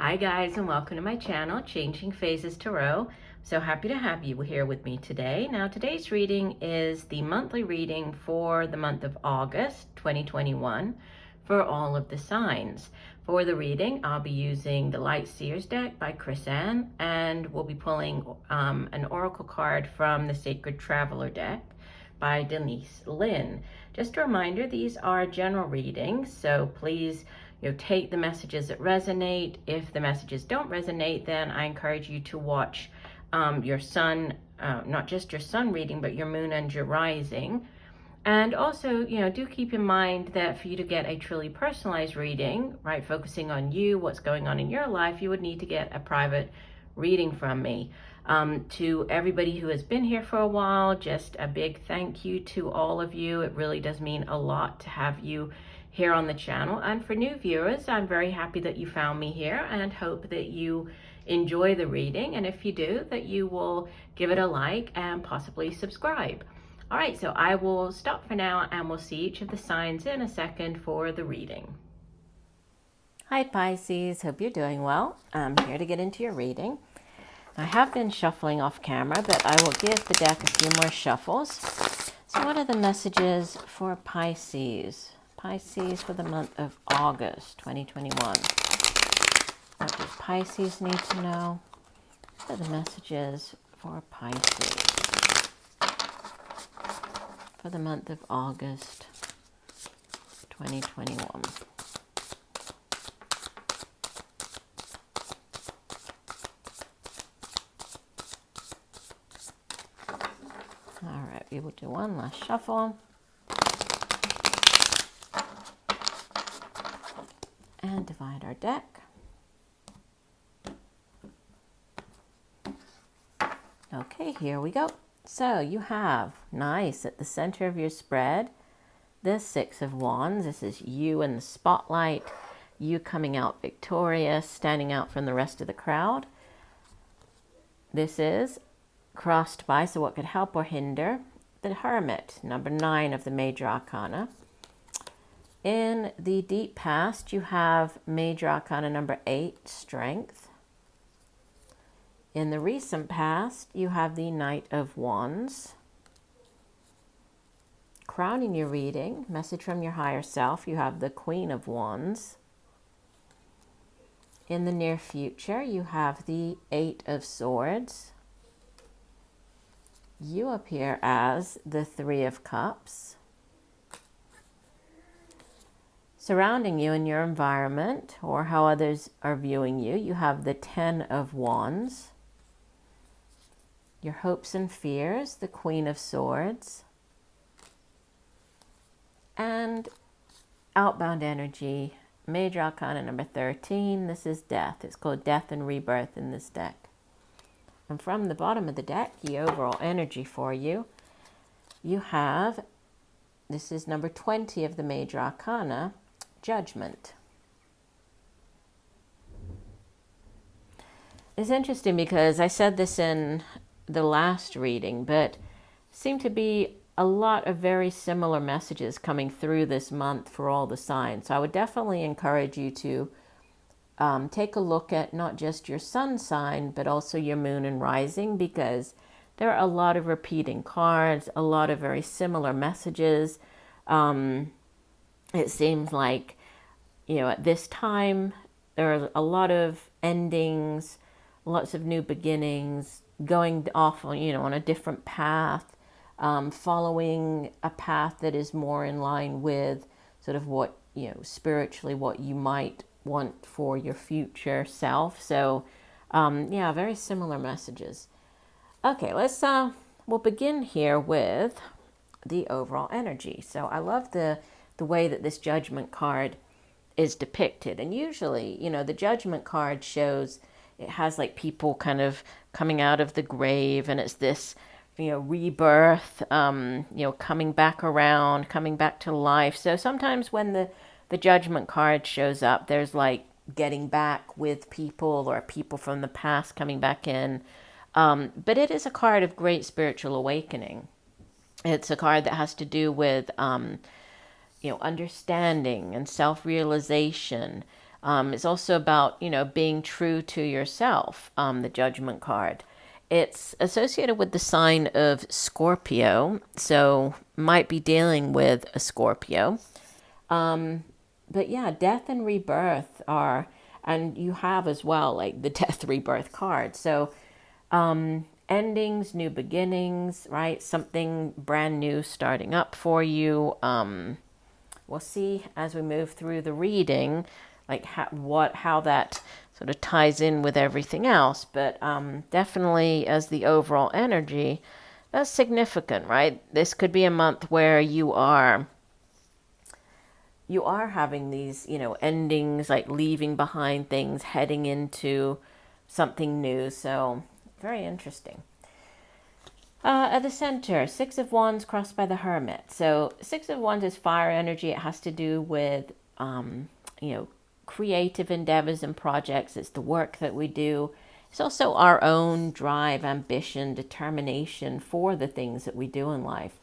Hi guys, and welcome to my channel, Changing Phases Tarot. So happy to have you here with me today. Now today's reading is the monthly reading for the month of August 2021 for all of the signs. For the reading, I'll be using the Light Seers deck by Chris Ann, and we'll be pulling an oracle card from the Sacred Traveler deck by Denise Lynn. Just a reminder, these are general readings, so please take the messages that resonate. If the messages don't resonate, then I encourage you to watch your sun, not just your sun reading, but your moon and your rising. And also, do keep in mind that for you to get a truly personalized reading, right, focusing on you, what's going on in your life, you would need to get a private reading from me. To everybody who has been here for a while, just a big thank you to all of you. It really does mean a lot to have you here on the channel. And for new viewers, I'm very happy that you found me here and hope that you enjoy the reading. And if you do, that you will give it a like and possibly subscribe. All right, so I will stop for now and we'll see each of the signs in a second for the reading. Hi Pisces, hope you're doing well. I'm here to get into your reading. I have been shuffling off camera, but I will give the deck a few more shuffles. So what are the messages for Pisces? Pisces for the month of August 2021. What does Pisces need to know? What are the messages for Pisces for the month of August 2021? All right, we will do one last shuffle. And divide our deck. Okay, here we go. So you have, nice, at the center of your spread, the Six of Wands. This is you in the spotlight, you coming out victorious, standing out from the rest of the crowd. This is crossed by, so what could help or hinder? The Hermit, number 9 of the Major Arcana. In the deep past, you have Major Arcana number 8, Strength. In the recent past, you have the Knight of Wands. Crowning your reading, message from your higher self, you have the Queen of Wands. In the near future, you have the Eight of Swords. You appear as the Three of Cups. Surrounding you in your environment, or how others are viewing you, you have the Ten of Wands. Your hopes and fears, the Queen of Swords. And outbound energy, Major Arcana number 13. This is Death. It's called Death and Rebirth in this deck. And from the bottom of the deck, the overall energy for you, you have, this is number 20 of the Major Arcana, Judgment. It's interesting because I said this in the last reading, but seemed to be a lot of very similar messages coming through this month for all the signs. So I would definitely encourage you to take a look at not just your sun sign, but also your moon and rising, because there are a lot of repeating cards, a lot of very similar messages. It seems like, at this time, there are a lot of endings, lots of new beginnings, going off on, on a different path, following a path that is more in line with sort of what, spiritually, what you might want for your future self. So, yeah, very similar messages. Okay, we'll begin here with the overall energy. So I love the way that this Judgment card is depicted. And usually, the Judgment card shows, it has like people kind of coming out of the grave, and it's this, rebirth, coming back around, coming back to life. So sometimes when the Judgment card shows up, there's like getting back with people, or people from the past coming back in. But it is a card of great spiritual awakening. It's a card that has to do with, understanding and self-realization, It's also about, being true to yourself, the Judgment card. It's associated with the sign of Scorpio, so might be dealing with a Scorpio. But yeah, death and rebirth are, and you have as well, like the death rebirth card. So endings, new beginnings, right? Something brand new starting up for you. We'll see as we move through the reading, like how that sort of ties in with everything else. But definitely as the overall energy, that's significant, right? This could be a month where you are having these, endings, like leaving behind things, heading into something new. So very interesting. At the center, Six of Wands crossed by the Hermit. So Six of Wands is fire energy. It has to do with, creative endeavors and projects. It's the work that we do. It's also our own drive, ambition, determination for the things that we do in life.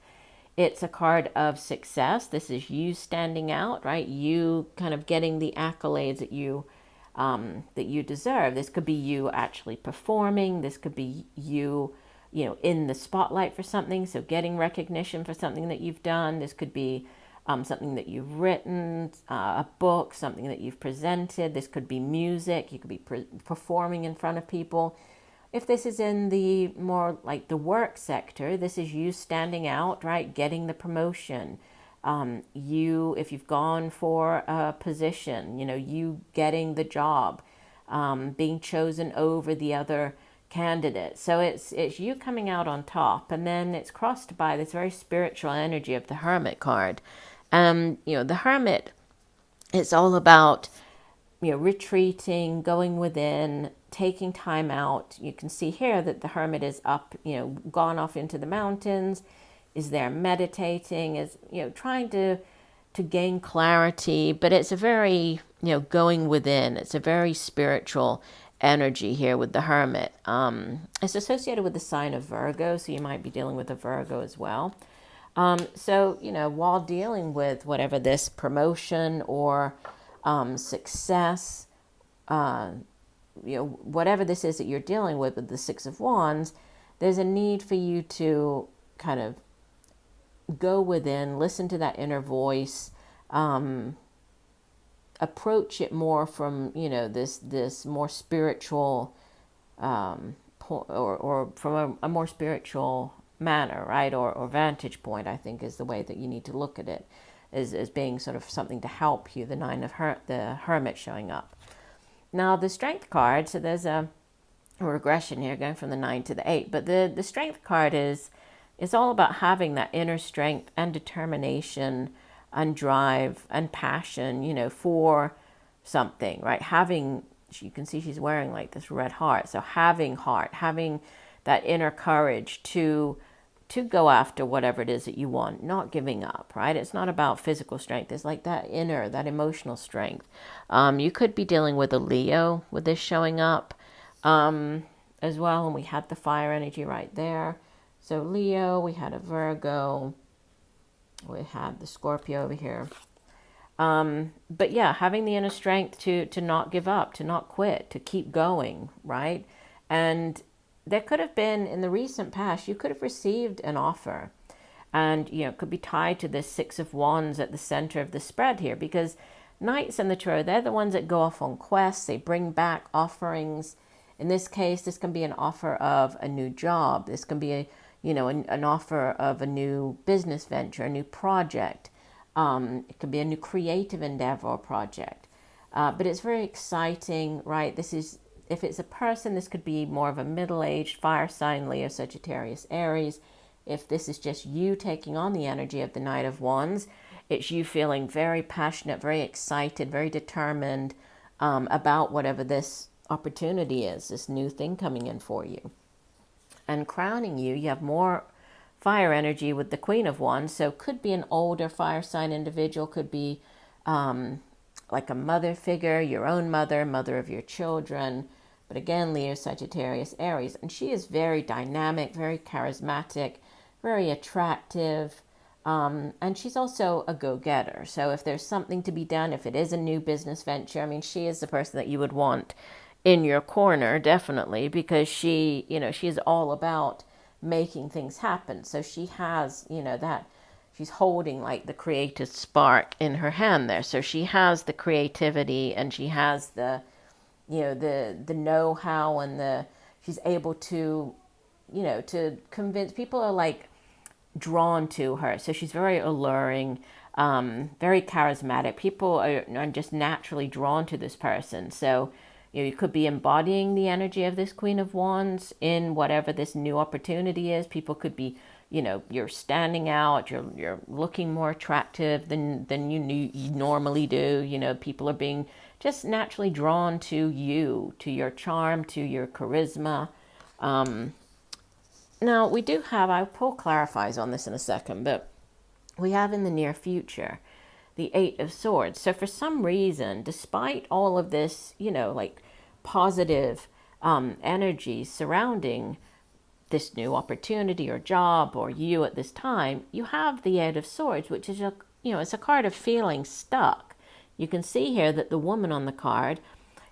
It's a card of success. This is you standing out, right? You kind of getting the accolades that you deserve. This could be you actually performing. This could be you, in the spotlight for something. So getting recognition for something that you've done. This could be something that you've written, a book, something that you've presented. This could be music. You could be performing in front of people. If this is in the more like the work sector, this is you standing out, right? Getting the promotion. If you've gone for a position, you getting the job, being chosen over the other candidate. So it's you coming out on top, and then it's crossed by this very spiritual energy of the Hermit card. The Hermit, it's all about, retreating, going within, taking time out. You can see here that the Hermit is up, gone off into the mountains, is there meditating, is, trying to gain clarity, but it's a very, going within. It's a very spiritual energy here with the Hermit. It's associated with the sign of Virgo, so you might be dealing with a Virgo as well. So, while dealing with whatever this promotion or success, whatever this is that you're dealing with the Six of Wands, there's a need for you to kind of go within, listen to that inner voice, approach it more from, this more spiritual, or from a more spiritual manner, right? Or vantage point, I think, is the way that you need to look at it, as being sort of something to help you, the Nine of the Hermit showing up. Now, the Strength card, so there's a regression here going from the 9 to the 8, but the Strength card is all about having that inner strength and determination and drive and passion, for something, right? Having, you can see she's wearing like this red heart, so having heart, having that inner courage to go after whatever it is that you want, not giving up, right? It's not about physical strength. It's like that inner, that emotional strength. You could be dealing with a Leo with this showing up as well. And we had the fire energy right there. So Leo, we had a Virgo, we had the Scorpio over here. But yeah, having the inner strength to not give up, to not quit, to keep going, right? And there could have been, in the recent past, you could have received an offer, and it could be tied to this Six of Wands at the center of the spread here, because Knights in the Tarot, they're the ones that go off on quests. They bring back offerings. In this case, this can be an offer of a new job. This can be an offer of a new business venture, a new project. It could be a new creative endeavor or project. But it's very exciting, right? This is, if it's a person, this could be more of a middle-aged fire sign, Leo, Sagittarius, Aries. If this is just you taking on the energy of the Knight of Wands, it's you feeling very passionate, very excited, very determined about whatever this opportunity is, this new thing coming in for you. And crowning you, you have more fire energy with the Queen of Wands. So could be an older fire sign individual, could be like a mother figure, your own mother, mother of your children. But again, Leo, Sagittarius, Aries. And she is very dynamic, very charismatic, very attractive. And she's also a go-getter. So if there's something to be done, if it is a new business venture, I mean, she is the person that you would want in your corner, definitely, because she, she is all about making things happen. So she has, that she's holding like the creative spark in her hand there. So she has the creativity and she has the, the know-how and she's able to, to convince people are like drawn to her. So she's very alluring, very charismatic. People are just naturally drawn to this person. So, you could be embodying the energy of this Queen of Wands in whatever this new opportunity is. People could be, you're standing out, you're looking more attractive than you normally do. People are being just naturally drawn to you, to your charm, to your charisma. Now, we do have, I'll pull clarifies on this in a second, but we have in the near future the Eight of Swords. So for some reason, despite all of this, like positive energy surrounding this new opportunity or job or you at this time, you have the Eight of Swords, which is it's a card of feeling stuck. You can see here that the woman on the card,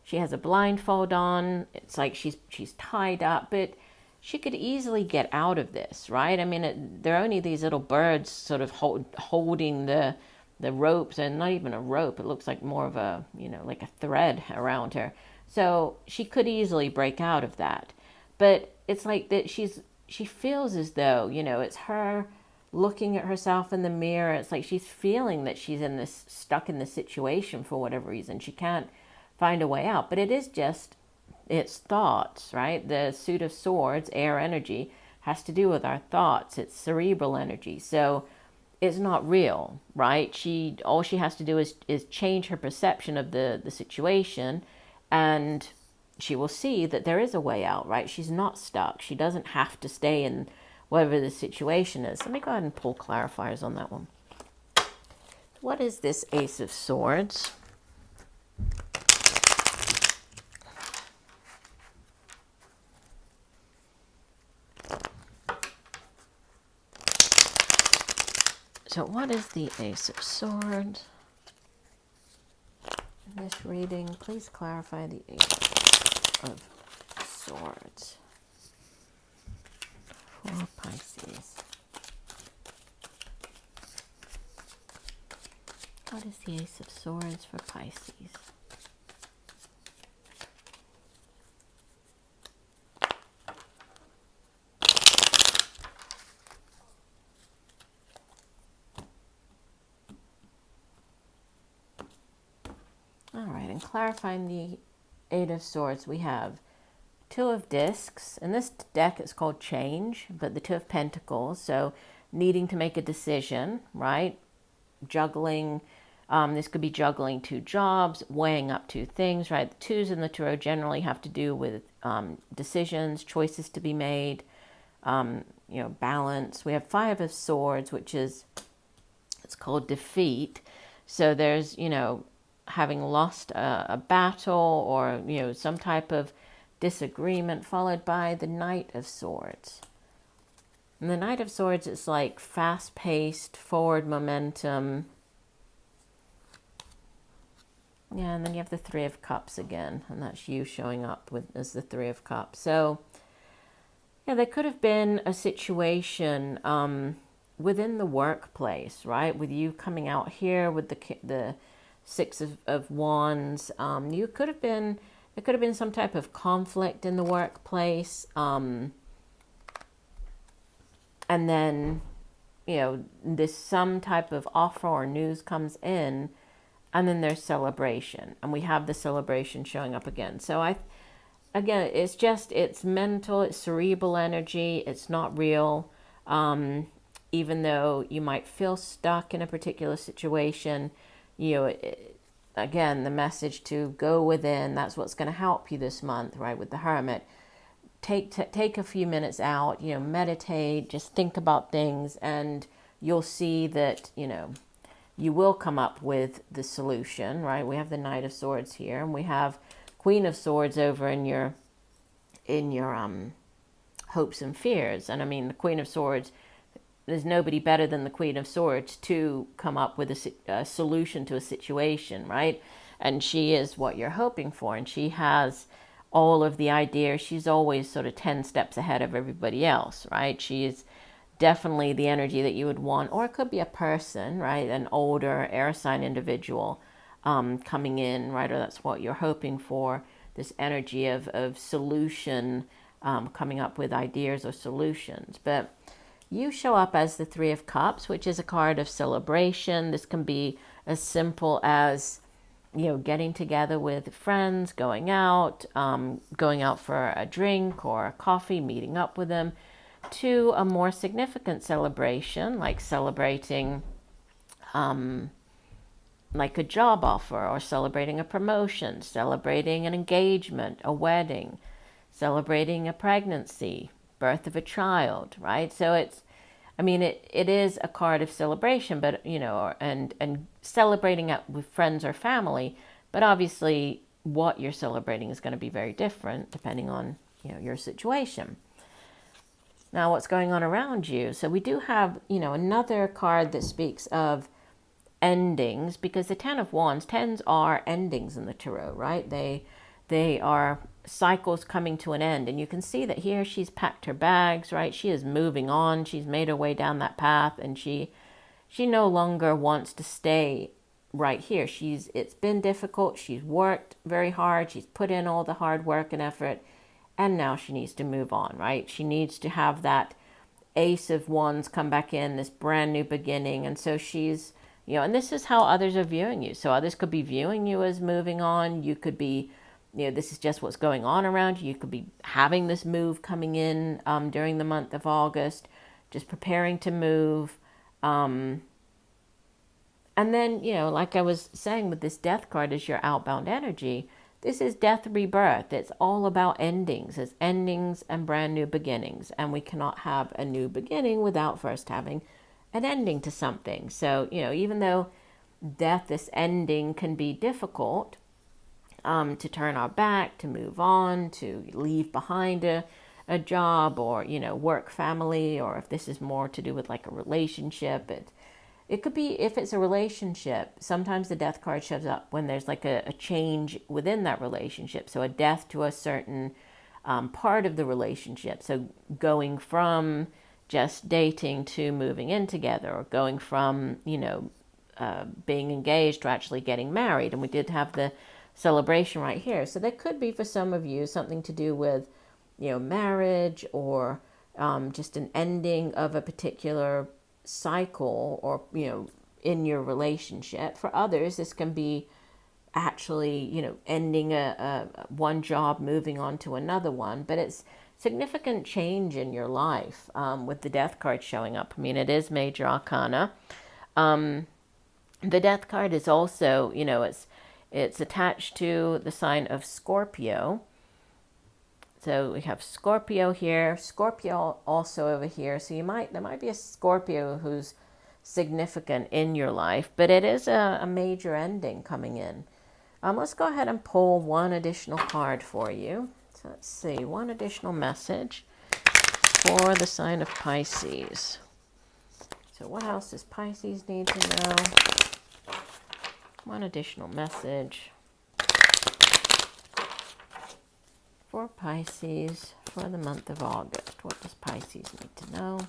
she has a blindfold on. It's like she's tied up, but she could easily get out of this, right? I mean, there are only these little birds sort of holding the ropes, and not even a rope. It looks like more of a, like a thread around her. So she could easily break out of that. But it's like that she feels as though, it's her looking at herself in the mirror. It's like she's feeling that she's stuck in this situation for whatever reason. She can't find a way out. But it is just, it's thoughts, right? The Suit of Swords, air energy, has to do with our thoughts. It's cerebral energy. So it's not real, right? All she has to do is change her perception of the situation, and she will see that there is a way out, right? She's not stuck. She doesn't have to stay in whatever the situation is. Let me go ahead and pull clarifiers on that one. What is this Ace of Swords? So what is the Ace of Swords? In this reading, please clarify the Ace of Swords for Pisces. What is the Ace of Swords for Pisces? All right, and clarifying the Eight of Swords, we have Two of Discs. In this deck, it's called Change, but the Two of Pentacles, so needing to make a decision, right? Juggling, this could be juggling two jobs, weighing up two things, right? The twos in the tarot generally have to do with decisions, choices to be made, balance. We have Five of Swords, which is, it's called defeat. So there's, having lost a battle or, some type of disagreement, followed by the Knight of Swords. And the Knight of Swords is like fast-paced, forward momentum. Yeah, and then you have the Three of Cups again, and that's you showing up as the Three of Cups. So, yeah, there could have been a situation within the workplace, right? With you coming out here with the Six of Wands. There could have been some type of conflict in the workplace. And then, this some type of offer or news comes in, and then there's celebration, and we have the celebration showing up again. So again, it's mental, it's cerebral energy, it's not real. Even though you might feel stuck in a particular situation, again, the message to go within, that's what's going to help you this month, right? With the Hermit, take a few minutes out, meditate, just think about things, and you'll see that, you will come up with the solution, right? We have the Knight of Swords here, and we have Queen of Swords over in your hopes and fears. And I mean, the Queen of Swords, there's nobody better than the Queen of Swords to come up with a solution to a situation, right? And she is what you're hoping for, and she has all of the ideas. She's always sort of 10 steps ahead of everybody else, right? She is definitely the energy that you would want, or it could be a person, right? An older air sign individual coming in, right? Or that's what you're hoping for, this energy of solution, coming up with ideas or solutions. But you show up as the Three of Cups, which is a card of celebration. This can be as simple as, you know, getting together with friends, going out for a drink or a coffee, meeting up with them, to a more significant celebration, like celebrating like a job offer, or celebrating a promotion, celebrating an engagement, a wedding, celebrating a pregnancy, birth of a child, right? So it's, I mean, it is a card of celebration, but, you know, and celebrating it with friends or family, but obviously what you're celebrating is going to be very different depending on, you know, your situation. Now, what's going on around you? So we do have, you know, another card that speaks of endings, because the Ten of Wands, tens are endings in the tarot, right? They are cycles coming to an end. And you can see that here she's packed her bags, right? She is moving on. She's made her way down that path, and she no longer wants to stay right here. It's been difficult. She's worked very hard. She's put in all the hard work and effort, and now she needs to move on, right? She needs to have that Ace of Wands come back in, this brand new beginning. And so she's, you know, and this is how others are viewing you. So others could be viewing you as moving on. You could be, you know, this is just what's going on around you. You could be having this move coming in during the month of August, just preparing to move. And then, you know, like I was saying with this Death card as your outbound energy, this is death, rebirth. It's all about endings. It's endings and brand new beginnings. And we cannot have a new beginning without first having an ending to something. So, you know, even though death, this ending, can be difficult, to turn our back, to move on, to leave behind a job, or, you know, work, family, or if this is more to do with like a relationship, it could be, if it's a relationship, sometimes the Death card shows up when there's like a change within that relationship. So a death to a certain part of the relationship. So going from just dating to moving in together, or going from, you know, being engaged to actually getting married. And we did have the celebration right here. So that could be, for some of you, something to do with, you know, marriage, or just an ending of a particular cycle, or, you know, in your relationship. For others, this can be actually, you know, ending a one job, moving on to another one. But it's significant change in your life with the Death card showing up. I mean, it is major arcana. The Death card is also, you know, it's attached to the sign of Scorpio. So we have Scorpio here, Scorpio also over here. So there might be a Scorpio who's significant in your life, but it is a major ending coming in. Let's go ahead and pull one additional card for you. So let's see, one additional message for the sign of Pisces. So what else does Pisces need to know? One additional message for Pisces for the month of August. What does Pisces need to know?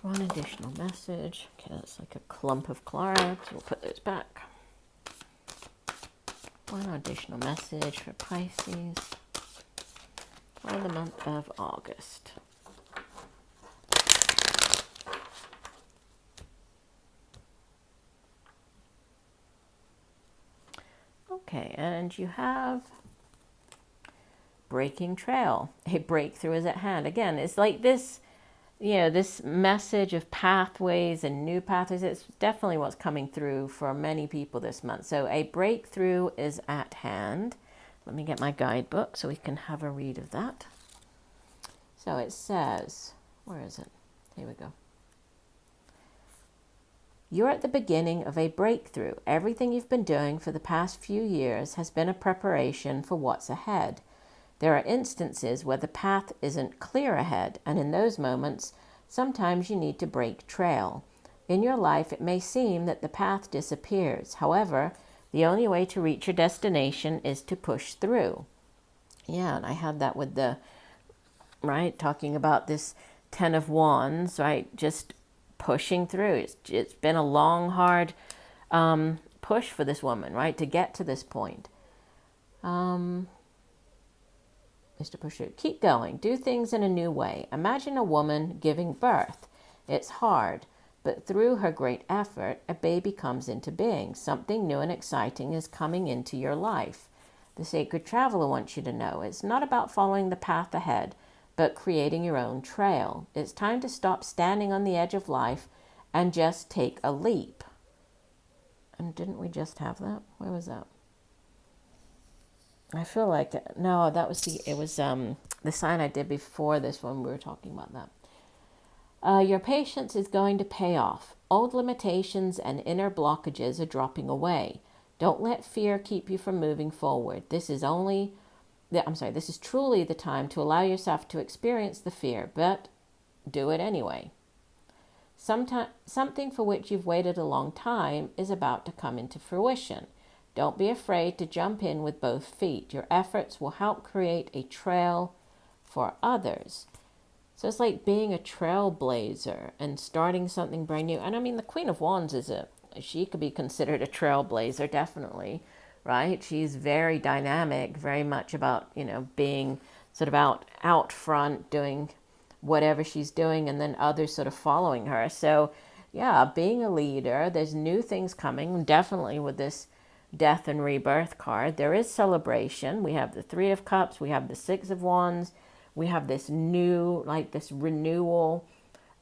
One additional message. Okay, that's like a clump of cards. We'll put those back. One additional message for Pisces for the month of August. Okay, and you have breaking trail. A breakthrough is at hand. Again, it's like this, you know, this message of pathways and new pathways. It's definitely what's coming through for many people this month. So a breakthrough is at hand. Let me get my guidebook so we can have a read of that. So it says, where is it? Here we go. You're at the beginning of a breakthrough. Everything you've been doing for the past few years has been a preparation for what's ahead. There are instances where the path isn't clear ahead, and in those moments, sometimes you need to break trail. In your life, it may seem that the path disappears. However, the only way to reach your destination is to push through. Yeah, and I had that with the, right, talking about this 10 of Wands, right, just pushing through. It's been a long, hard push for this woman, right, to get to this point. Is to push it. Keep going. Do things in a new way. Imagine a woman giving birth. It's hard, but through her great effort, a baby comes into being. Something new and exciting is coming into your life. The sacred traveler wants you to know it's not about following the path ahead, but creating your own trail. It's time to stop standing on the edge of life and just take a leap. And didn't we just have that? Where was that? I feel like, no, that was the sign I did before this one. We were talking about that. Your patience is going to pay off. Old limitations and inner blockages are dropping away. Don't let fear keep you from moving forward. This is truly the time to allow yourself to experience the fear, but do it anyway. Something for which you've waited a long time is about to come into fruition. Don't be afraid to jump in with both feet. Your efforts will help create a trail for others. So it's like being a trailblazer and starting something brand new. And I mean, the Queen of Wands she could be considered a trailblazer, definitely, right? She's very dynamic, very much about, being sort of out front, doing whatever she's doing, and then others sort of following her. So yeah, being a leader, there's new things coming, definitely with this Death and Rebirth card. There is celebration. We have the Three of Cups, we have the Six of Wands, we have this new, like this renewal.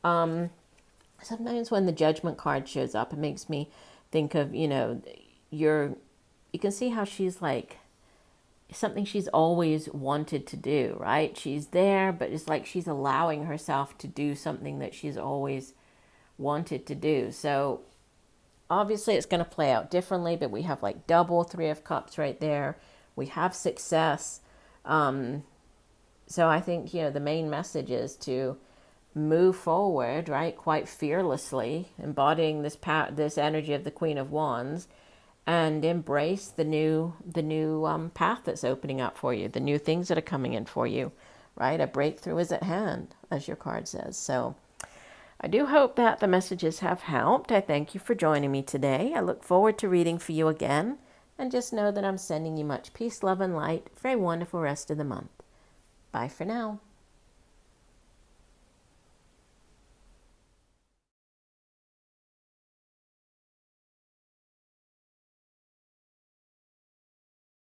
Sometimes when the Judgment card shows up, it makes me think of, you can see how she's like something she's always wanted to do, right? She's there, but it's like she's allowing herself to do something that she's always wanted to do. So obviously it's going to play out differently, but we have like double Three of Cups right there. We have success. So I think, the main message is to move forward, right? Quite fearlessly, embodying this energy of the Queen of Wands, and embrace the new path that's opening up for you, the new things that are coming in for you, right? A breakthrough is at hand, as your card says. So I do hope that the messages have helped. I thank you for joining me today. I look forward to reading for you again. And just know that I'm sending you much peace, love, and light for a wonderful rest of the month. Bye for now.